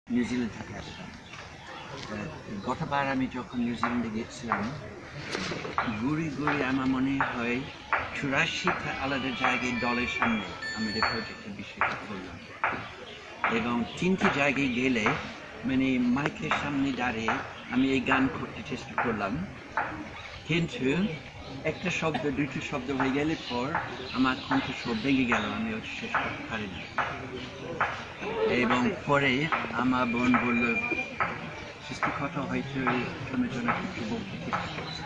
New Zealand থেকে আসলাম। গতবার আমি যখন নিউজিল্যান্ডে গিয়েছিলাম, ঘুরি আমার মনে হয় 84টা আলাদা জায়গায় দলের সামনে আমাদের প্রজেক্টের বিষয়টা করলাম, এবং 3টে জায়গায় গেলে মানে মাইকের সামনে দাঁড়িয়ে আমি এই গান করতে চেষ্টা করলাম, কিন্তু একটা শব্দ 2টো শব্দ হয়ে গেলে পর আমার কণ্ঠস্বর ভেঙে গেল, আমি ওটা শেষ করতে পারিনি। এবং পরে আমার বোন বলল, সৃষ্টিকর্তা হয়তো তোমার জন্য কিছু বলতে চেষ্টা করছে,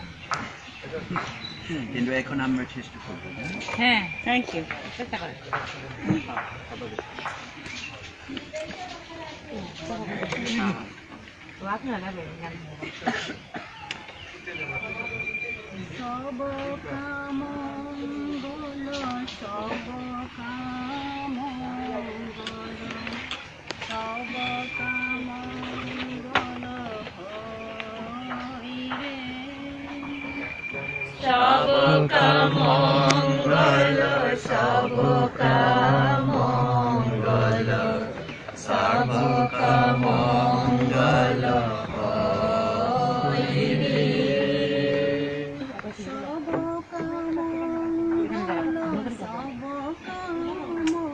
কিন্তু এখন আমরা চেষ্টা করবো। হ্যাঁ, থ্যাংক ইউ। চেষ্টা করেন। সব কামঙ্গল সব কামঙ্গল সব কামঙ্গল হইরে সব কামঙ্গল সব কামঙ্গল সব কামঙ্গল হইরে সব কামঙ্গল সব কামঙ্গল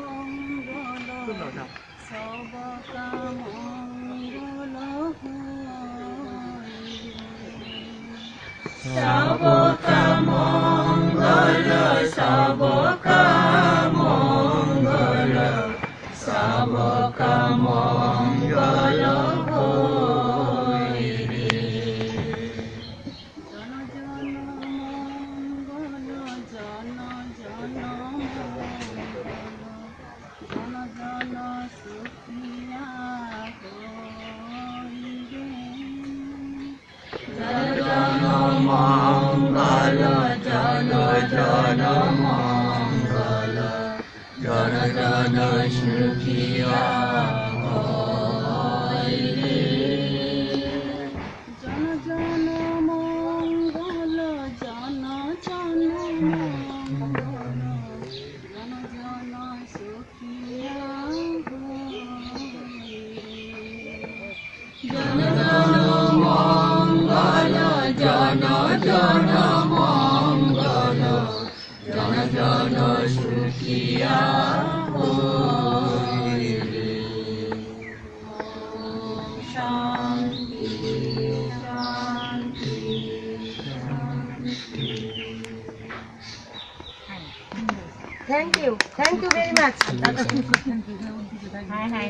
সব কামঙ্গল হইরে সব কামঙ্গল সব কামঙ্গল সব কামঙ্গল হইরে জন জন মঙ্গল জন জন মঙ্গল জন জন সুখিয়া হইরে জন জন মঙ্গল জন জন মঙ্গল জন জন সুখিয়া হইরে জন জন মঙ্গল জন জন মঙ্গল জন জন সুখিয়া হইরে জন জন মঙ্গল জন জন মঙ্গল জন জন সুখিয়া হইরে। শান্তি শান্তি Thank you very much. Hi, hi.